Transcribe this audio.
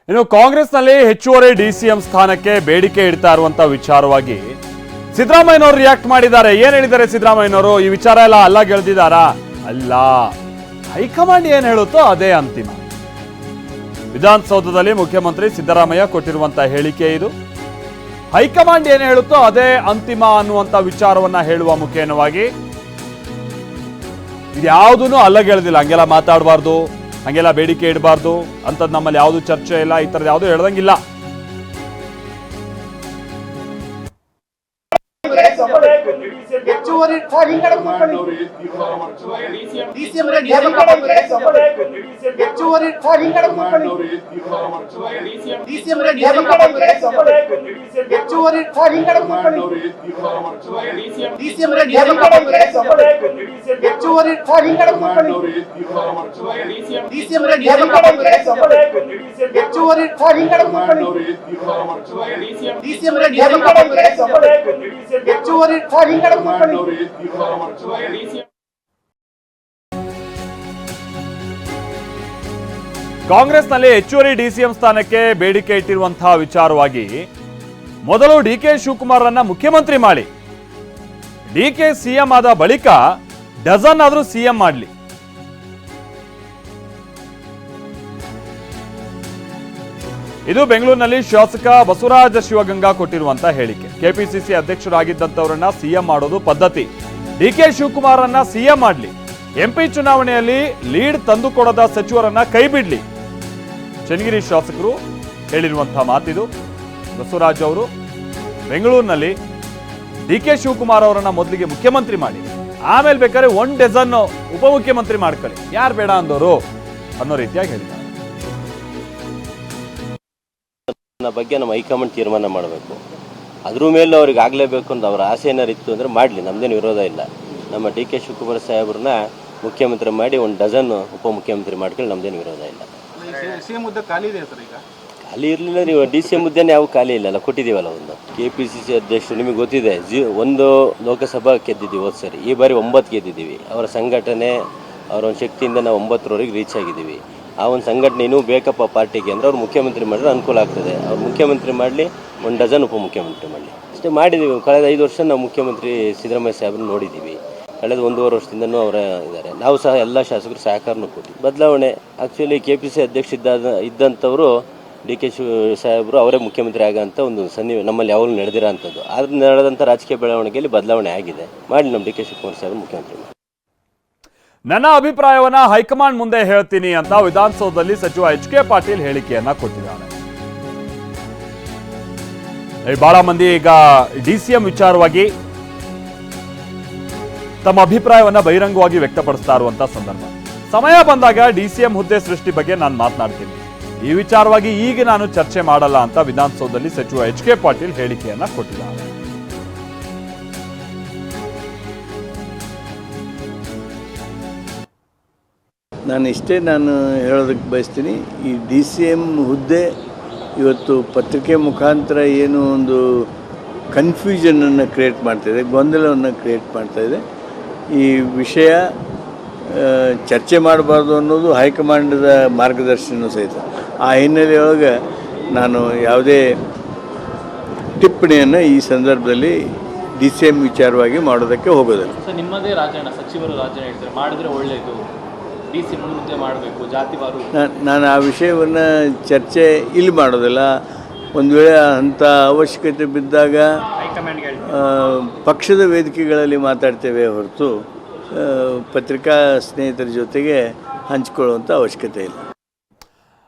ಇನ್ನು ಕಾಂಗ್ರೆಸ್ನಲ್ಲಿ ಹೆಚ್ಚುವರಿ ಡಿಸಿಎಂ ಸ್ಥಾನಕ್ಕೆ ಬೇಡಿಕೆ ಇಡ್ತಾ ಇರುವಂತ ವಿಚಾರವಾಗಿ ಸಿದ್ದರಾಮಯ್ಯನವರು ರಿಯಾಕ್ಟ್ ಮಾಡಿದ್ದಾರೆ. ಏನ್ ಹೇಳಿದ್ದಾರೆ ಸಿದ್ದರಾಮಯ್ಯನವರು? ಈ ವಿಚಾರ ಎಲ್ಲ ಅಲ್ಲ ಗೆಳೆದಿದ್ದಾರಾ? ಅಲ್ಲ, ಹೈಕಮಾಂಡ್ ಏನ್ ಹೇಳುತ್ತೋ ಅದೇ ಅಂತಿಮ. ವಿಧಾನಸೌಧದಲ್ಲಿ ಮುಖ್ಯಮಂತ್ರಿ ಸಿದ್ದರಾಮಯ್ಯ ಕೊಟ್ಟಿರುವಂತಹ ಹೇಳಿಕೆ ಇದು. ಹೈಕಮಾಂಡ್ ಏನ್ ಹೇಳುತ್ತೋ ಅದೇ ಅಂತಿಮ ಅನ್ನುವಂತ ವಿಚಾರವನ್ನ ಹೇಳುವ ಮುಖೇನವಾಗಿ ಇದ್ಯಾವುದೂ ಅಲ್ಲಗೆಳೆದಿಲ್ಲ. ಹಂಗೆಲ್ಲ ಮಾತಾಡಬಾರ್ದು, ಹಂಗೆಲ್ಲ ಬೇಡಿಕೆ ಇಡಬಾರ್ದು ಅಂತದ್ ನಮ್ಮಲ್ಲಿ ಯಾವುದು ಚರ್ಚೆ ಇಲ್ಲ, ಈ ತರದ್ ಯಾವುದು ಹೇಳ್ದಂಗಿಲ್ಲ. ಹೆಚ್ಚುವರಿ ಕಾಂಗ್ರೆಸ್ನಲ್ಲಿ ಹೆಚ್ಚುವರಿ ಡಿಸಿಎಂ ಸ್ಥಾನಕ್ಕೆ ಬೇಡಿಕೆ ಇಟ್ಟಿರುವಂತಹ ವಿಚಾರವಾಗಿ ಮೊದಲು ಡಿಕೆ ಶಿವಕುಮಾರ್ ಅನ್ನ ಮುಖ್ಯಮಂತ್ರಿ ಮಾಡಿ, ಡಿಕೆ ಸಿಎಂ ಆದ ಬಳಿಕ ಡಜನ್ ಆದ್ರೂ ಸಿಎಂ ಮಾಡಲಿ. ಇದು ಬೆಂಗಳೂರಿನಲ್ಲಿ ಶಾಸಕ ಬಸವರಾಜ ಶಿವಗಂಗಾ ಕೊಟ್ಟಿರುವಂತಹ ಹೇಳಿಕೆ. ಕೆಪಿಸಿಸಿ ಅಧ್ಯಕ್ಷರಾಗಿದ್ದಂತವರನ್ನ ಸಿಎಂ ಮಾಡೋದು ಪದ್ಧತಿ, ಡಿಕೆ ಶಿವಕುಮಾರ್ ಅನ್ನ ಸಿಎಂ ಮಾಡಲಿ, ಎಂಪಿ ಚುನಾವಣೆಯಲ್ಲಿ ಲೀಡ್ ತಂದುಕೊಡದ ಸಚಿವರನ್ನ ಕೈ ಬಿಡ್ಲಿ. ಚನ್ನಗಿರಿ ಶಾಸಕರು ಹೇಳಿರುವಂತಹ ಮಾತಿದು. ಬಸವರಾಜ್ ಅವರು ಬೆಂಗಳೂರಿನಲ್ಲಿ ಡಿಕೆ ಶಿವಕುಮಾರ್ ಅವರನ್ನ ಮೊದಲಿಗೆ ಮುಖ್ಯಮಂತ್ರಿ ಮಾಡಿ, ಆಮೇಲೆ ಬೇಕಾದ್ರೆ 1 ಡಜನ್ ಉಪಮುಖ್ಯಮಂತ್ರಿ ಮಾಡ್ಕೊಳ್ಳಿ, ಯಾರು ಬೇಡ ಅಂದವರು ಅನ್ನೋ ರೀತಿಯಾಗಿ ಹೇಳಿದ್ದಾರೆ. ಬಗ್ಗೆ ನಮ್ಮ ಹೈಕಮಾಂಡ್ ತೀರ್ಮಾನ ಮಾಡಬೇಕು. ಅದ್ರ ಮೇಲೆ ಅವ್ರಿಗೆ ಆಗಲೇಬೇಕು ಅಂತ ಅವ್ರ ಆಸೆ ಏನಾರು ಇತ್ತು ಅಂದರೆ ಮಾಡಲಿ, ನಮ್ಮದೇನು ವಿರೋಧ ಇಲ್ಲ. ನಮ್ಮ ಡಿ ಕೆ ಶಿವಕುಮಾರ್ ಸಾಹೇಬ್ರನ್ನ ಮುಖ್ಯಮಂತ್ರಿ ಮಾಡಿ 1 ಡಜನ್ ಉಪಮುಖ್ಯಮಂತ್ರಿ ಮಾಡ್ಕೊಂಡು ನಮ್ಮದೇನು ವಿರೋಧ ಇಲ್ಲ. ಖಾಲಿ ಇರಲಿಲ್ಲ, ನೀವು ಡಿ ಸಿ ಎಂ ಹುದ್ದೆನೇ ಯಾವ ಖಾಲಿ ಇಲ್ಲ, ಕೊಟ್ಟಿದ್ದೀವಲ್ಲ ಒಂದು. KPCC ಅಧ್ಯಕ್ಷರು ನಿಮಗೆ ಗೊತ್ತಿದೆ, 1 ಲೋಕಸಭಾ ಗೆದ್ದಿದ್ದೀವಿ ಹೋದ ಸರಿ, ಈ ಬಾರಿ 9 ಗೆದ್ದಿದ್ದೀವಿ. ಅವರ ಸಂಘಟನೆ, ಅವರ ಒಂದು ಶಕ್ತಿಯಿಂದ ನಾವು 9ರವರೆಗೆ ರೀಚ್ ಆಗಿದ್ದೀವಿ. ಆ ಒಂದು ಸಂಘಟನೆ ಇನ್ನೂ ಬೇಕಪ್ಪ ಪಾರ್ಟಿಗೆ ಅಂದರೆ ಅವ್ರು ಮುಖ್ಯಮಂತ್ರಿ ಮಾಡಿದ್ರೆ ಅನುಕೂಲ ಆಗ್ತದೆ. ಅವ್ರು ಮುಖ್ಯಮಂತ್ರಿ ಮಾಡಲಿ, 1 ಡಜನ್ ಉಪಮುಖ್ಯಮಂತ್ರಿ ಮಾಡಲಿ, ಅಷ್ಟೇ ಮಾಡಿದ್ದೀವಿ. ಕಳೆದ 5 ವರ್ಷ ನಾವು ಮುಖ್ಯಮಂತ್ರಿ ಸಿದ್ದರಾಮಯ್ಯ ಸಾಹೇಬ್ರನ್ನ ನೋಡಿದ್ದೀವಿ. ಕಳೆದ 1.5 ವರ್ಷದಿಂದನೂ ಅವರ ಇದ್ದಾರೆ. ನಾವು ಸಹ ಎಲ್ಲ ಶಾಸಕರು ಸಹಕಾರನೂ ಕೊಟ್ಟು ಬದಲಾವಣೆ. ಆ್ಯಕ್ಚುಲಿ KPCC ಅಧ್ಯಕ್ಷ ಇದ್ದಂಥವರು ಡಿ ಕೆ ಸಾಹೇಬರು ಅವರೇ ಮುಖ್ಯಮಂತ್ರಿ ಆಗೋಂಥ ಒಂದು ನಮ್ಮಲ್ಲಿ ಯಾವಾಗಲೂ ನಡೆದಿರೋ ಅಂಥದ್ದು. ಆದ್ರೆ ನಡೆದಂಥ ರಾಜಕೀಯ ಬೆಳವಣಿಗೆಯಲ್ಲಿ ಬದಲಾವಣೆ ಆಗಿದೆ. ಮಾಡಿ ನಮ್ಮ ಡಿ ಕೆ ಶಿವಕುಮಾರ್ ಸಾಹೇಬರು ಮುಖ್ಯಮಂತ್ರಿ ಮಾಡಿ. ನನ್ನ ಅಭಿಪ್ರಾಯವನ್ನ ಹೈಕಮಾಂಡ್ ಮುಂದೆ ಹೇಳ್ತೀನಿ ಅಂತ ವಿಧಾನಸೌಧದಲ್ಲಿ ಸಚಿವ HK ಪಾಟೀಲ್ ಹೇಳಿಕೆಯನ್ನ ಕೊಟ್ಟಿದ್ದಾರೆ. ಬಹಳ ಮಂದಿ ಈಗ ಡಿಸಿಎಂ ವಿಚಾರವಾಗಿ ತಮ್ಮ ಅಭಿಪ್ರಾಯವನ್ನ ಬಹಿರಂಗವಾಗಿ ವ್ಯಕ್ತಪಡಿಸ್ತಾ ಇರುವಂತಹ ಸಂದರ್ಭ. ಸಮಯ ಬಂದಾಗ ಡಿಸಿಎಂ ಹುದ್ದೆ ಸೃಷ್ಟಿ ಬಗ್ಗೆ ನಾನು ಮಾತನಾಡ್ತೀನಿ, ಈ ವಿಚಾರವಾಗಿ ಈಗ ನಾನು ಚರ್ಚೆ ಮಾಡಲ್ಲ ಅಂತ ವಿಧಾನಸೌಧದಲ್ಲಿ ಸಚಿವ HK ಪಾಟೀಲ್ ಹೇಳಿಕೆಯನ್ನ ಕೊಟ್ಟಿದ್ದಾರೆ. ನಾನು ಹೇಳೋದಕ್ಕೆ ಬಯಸ್ತೀನಿ, ಈ DCM ಹುದ್ದೆ ಇವತ್ತು ಪತ್ರಿಕೆ ಮುಖಾಂತರ ಏನು ಒಂದು ಕನ್ಫ್ಯೂಷನನ್ನು ಕ್ರಿಯೇಟ್ ಮಾಡ್ತಾಯಿದೆ, ಗೊಂದಲವನ್ನು ಕ್ರಿಯೇಟ್ ಮಾಡ್ತಾಯಿದೆ. ಈ ವಿಷಯ ಚರ್ಚೆ ಮಾಡಬಾರ್ದು ಅನ್ನೋದು ಹೈಕಮಾಂಡದ ಮಾರ್ಗದರ್ಶನ ಸಹಿತ. ಆ ಹಿನ್ನೆಲೆಯೊಳಗೆ ನಾನು ಯಾವುದೇ ಟಿಪ್ಪಣಿಯನ್ನು ಈ ಸಂದರ್ಭದಲ್ಲಿ DCM ವಿಚಾರವಾಗಿ ಮಾಡೋದಕ್ಕೆ ಹೋಗೋದಿಲ್ಲ. ನಿಮ್ಮದೇ ರಾಜಣ್ಣ ಸಚಿವರು ರಾಜಣ್ಣ ಹೇಳ್ತಾರೆ ಮಾಡಿದ್ರೆ ಒಳ್ಳೆಯದು, DC ಮುಂದೆ ಮಾಡಬೇಕು, ಜಾತಿವಾರು. ನಾನು ಆ ವಿಷಯವನ್ನು ಚರ್ಚೆ ಇಲ್ಲಿ ಮಾಡೋದಿಲ್ಲ. ಒಂದು ವೇಳೆ ಅಂಥ ಅವಶ್ಯಕತೆ ಬಿದ್ದಾಗ ಪಕ್ಷದ ವೇದಿಕೆಗಳಲ್ಲಿ ಮಾತಾಡ್ತೇವೆ ಹೊರತು ಪತ್ರಿಕಾ ಸ್ನೇಹಿತರ ಜೊತೆಗೆ ಹಂಚಿಕೊಳ್ಳುವಂಥ ಅವಶ್ಯಕತೆ ಇಲ್ಲ.